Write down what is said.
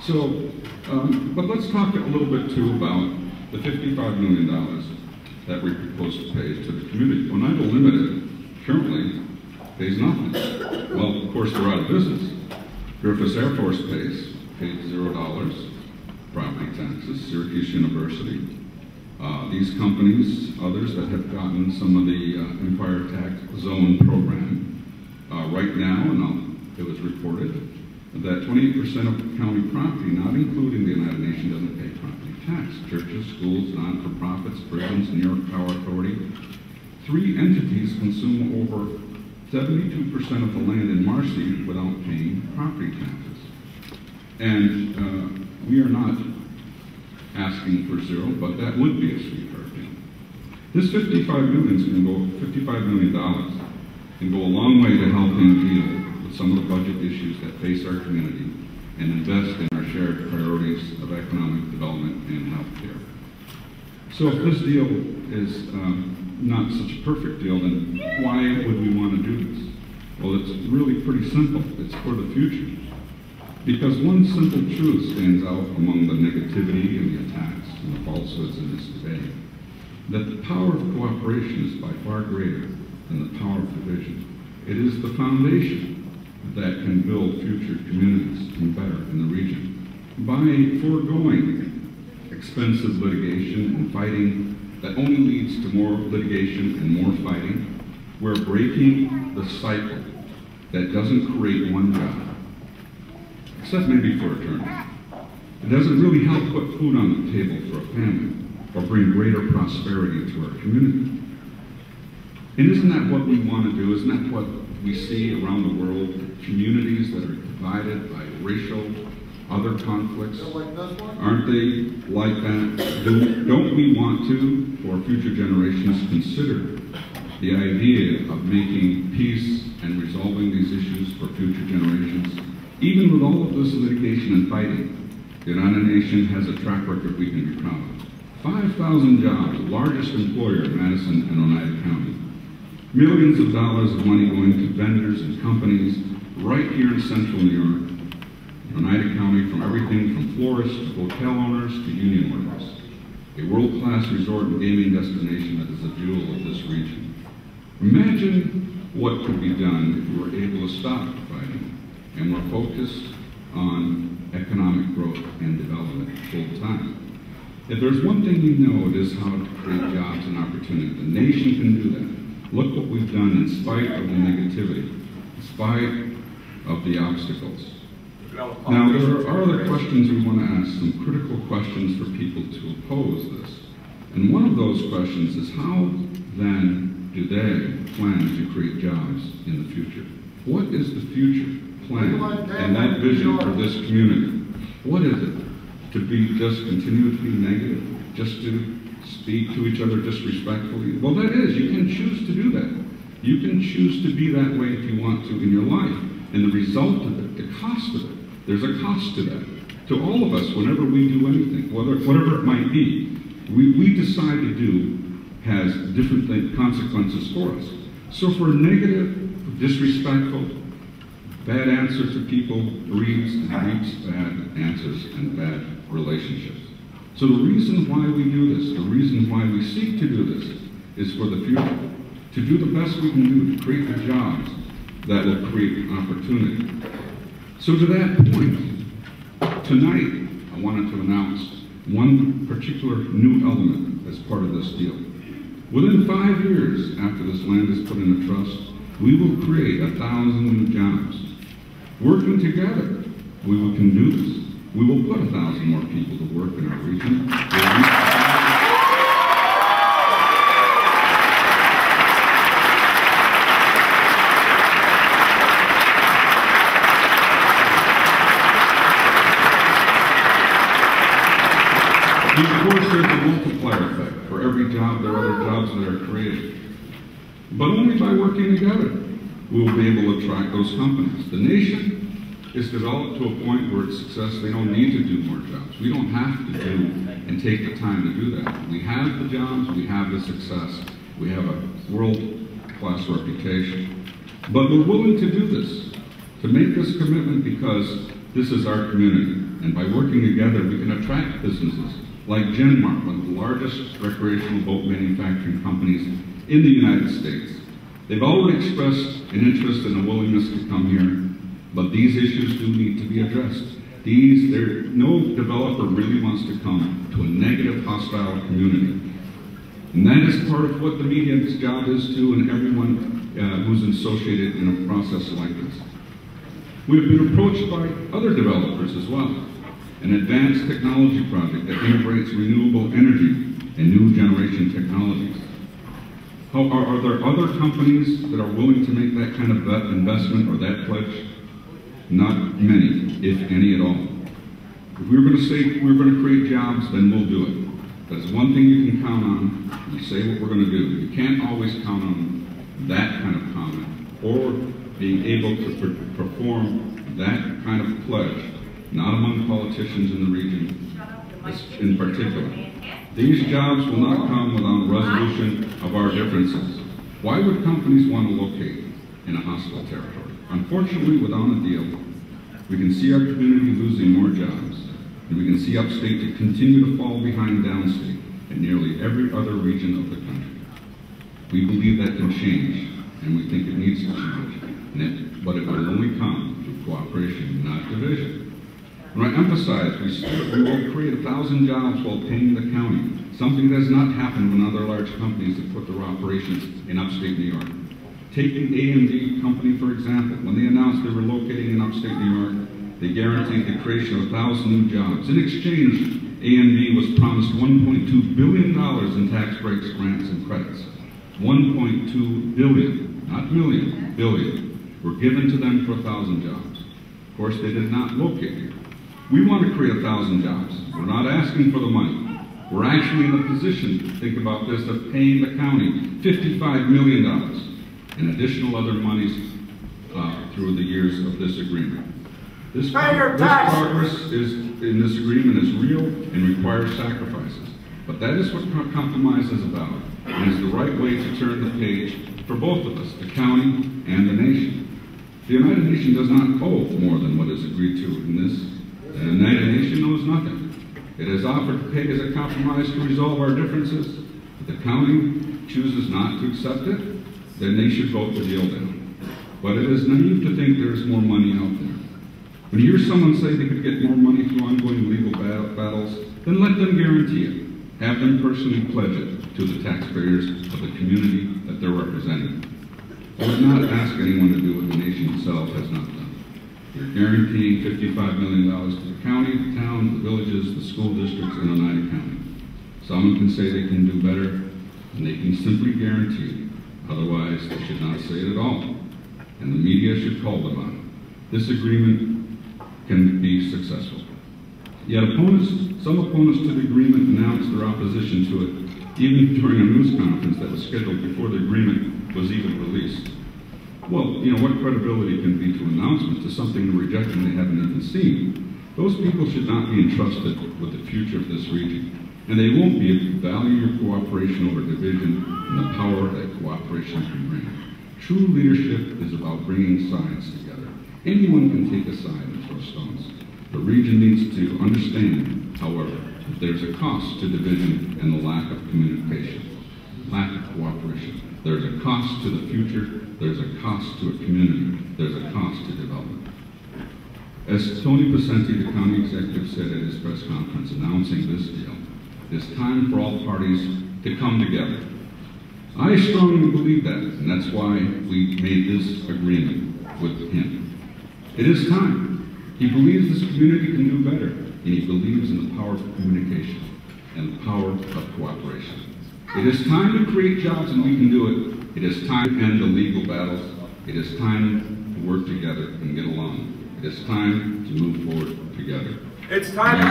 So, but let's talk a little bit too about the $55 million that we propose to pay to the community. Oneida Limited currently pays nothing. Well, of course, they're out of business. Griffiths Air Force Base paid $0 property taxes. Syracuse University. These companies, others that have gotten some of the Empire Tax Zone program, right now, and it was reported that 28% of county property, not including the United Nations, doesn't pay property tax. Churches, schools, non-for-profits, prisons, New York Power Authority. 3 entities consume over 72% of the land in Marcy without paying property taxes. And we are not asking for 0, but that would be a sweetheart deal. This $55 million can go a long way to helping deal with some of the budget issues that face our community and invest in our shared priorities of economic development and health care. So if this deal is not such a perfect deal, then why would we want to do this? Well, it's really pretty simple. It's for the future. Because one simple truth stands out among the negativity and the attacks and the falsehoods in this debate, that the power of cooperation is by far greater than the power of division. It is the foundation that can build future communities and better in the region. By foregoing expensive litigation and fighting that only leads to more litigation and more fighting, we're breaking the cycle that doesn't create one job, except maybe for attorneys. It doesn't really help put food on the table for a family or bring greater prosperity to our community. And isn't that what we want to do? Isn't that what we see around the world? Communities that are divided by racial, other conflicts. Aren't they like that? Don't we want to, for future generations, consider the idea of making peace and resolving these issues for future generations? Even with all of this litigation and fighting, the United Nations has a track record we can be proud of. 5,000 jobs, the largest employer in Madison and Oneida County. Millions of dollars of money going to vendors and companies right here in central New York, Oneida County, from everything from florists to hotel owners to union workers. A world-class resort and gaming destination that is a jewel of this region. Imagine what could be done if we were able to stop fighting and we're focused on economic growth and development full time. If there's one thing we know, it is how to create jobs and opportunity. The nation can do that. Look what we've done in spite of the negativity, in spite of the obstacles. Now, there are other questions we want to ask, some critical questions for people to oppose this. And one of those questions is, how then do they plan to create jobs in the future? What is the future plan and that vision for this community? What is it? To be just continue to be negative? Just to speak to each other disrespectfully? Well, that is. You can choose to do that. You can choose to be that way if you want to in your life. And the result of it, the cost of it, there's a cost to that. To all of us, whenever we do anything, whatever it might be, we decide to do has different consequences for us. So if we're negative, disrespectful, bad answers to people breeds bad answers and bad relationships. So the reason why we do this, the reason why we seek to do this, is for the future. To do the best we can do to create the jobs that will create opportunity. So to that point, tonight I wanted to announce one particular new element as part of this deal. Within 5 years after this land is put in a trust, we will create 1,000 new jobs. Working together, we can do this. We will put 1,000 more people to work in our region. Of course, there's a multiplier effect. For every job, there are other jobs that are created. But only by working together, we will be able to attract those companies. The nation is developed to a point where it's success. They don't need to do more jobs. We don't have to do and take the time to do that. We have the jobs, we have the success, we have a world-class reputation. But we're willing to do this, to make this commitment, because This is our community, and by working together, we can attract businesses like Genmark, one of the largest recreational boat manufacturing companies in the United States. They've already expressed an interest and a willingness to come here, but these issues do need to be addressed. No developer really wants to come to a negative, hostile community. And that is part of what the media's job is too, and everyone who's associated in a process like this. We've been approached by other developers as well. An advanced technology project that integrates renewable energy and new generation technologies. Are there other companies that are willing to make that kind of investment or that pledge? Not many, if any at all. If we're going to say we're going to create jobs, then we'll do it. That's one thing you can count on. You say what we're going to do. You can't always count on that kind of comment or being able to perform that kind of pledge, not among politicians in the region in particular. These jobs will not come without a resolution of our differences. Why would companies want to locate in a hostile territory? Unfortunately, without a deal, we can see our community losing more jobs, and we can see upstate to continue to fall behind downstate in nearly every other region of the country. We believe that can change, and we think it needs to change, but it will only come through cooperation, not division. When I emphasize we will create 1,000 jobs while paying the county, something that has not happened when other large companies have put their operations in upstate New York. Take the A&D company, for example. When they announced they were locating in upstate New York, they guaranteed the creation of 1,000 new jobs. In exchange, A&D was promised $1.2 billion in tax breaks, grants, and credits. $1.2 billion, not million, billion, were given to them for 1,000 jobs. Of course, they did not locate here. We want to create 1,000 jobs. We're not asking for the money. We're actually in a position, think about this, of paying the county $55 million in additional other monies through the years of this agreement. This progress in this agreement is real and requires sacrifices. But that is what compromise is about, and is the right way to turn the page for both of us, the county and the nation. The United Nation does not owe more than what is agreed to in this. The United Nation knows nothing. It has offered to pay as a compromise to resolve our differences. If the county chooses not to accept it, then they should vote the deal down. But it is naive to think there is more money out there. When you hear someone say they could get more money through ongoing legal battles, then let them guarantee it. Have them personally pledge it to the taxpayers of the community that they're representing. I would not ask anyone to do what the nation itself has not done. You're guaranteeing $55 million to the county, the town, the villages, the school districts in Oneida County. Someone can say they can do better, and they can simply guarantee it. Otherwise, they should not say it at all, and the media should call them on it. This agreement can be successful. Yet some opponents to the agreement announced their opposition to it, even during a news conference that was scheduled before the agreement was even released. Well, what credibility can be to announcements to something they're rejecting they haven't even seen? Those people should not be entrusted with the future of this region, and they won't be if you value your cooperation over division and the power that cooperation can bring. True leadership is about bringing sides together. Anyone can take a side and throw stones. The region needs to understand, however, that there's a cost to division and the lack of communication, lack of cooperation. There's a cost to the future. There's a cost to a community. There's a cost to development. As Tony Pacenti, the county executive, said at his press conference announcing this deal, it is time for all parties to come together. I strongly believe that, and that's why we made this agreement with him. It is time. He believes this community can do better, and he believes in the power of communication and the power of cooperation. It is time to create jobs, and we can do it. It is time to end the legal battles. It is time to work together and get along. It is time to move forward together. It's time to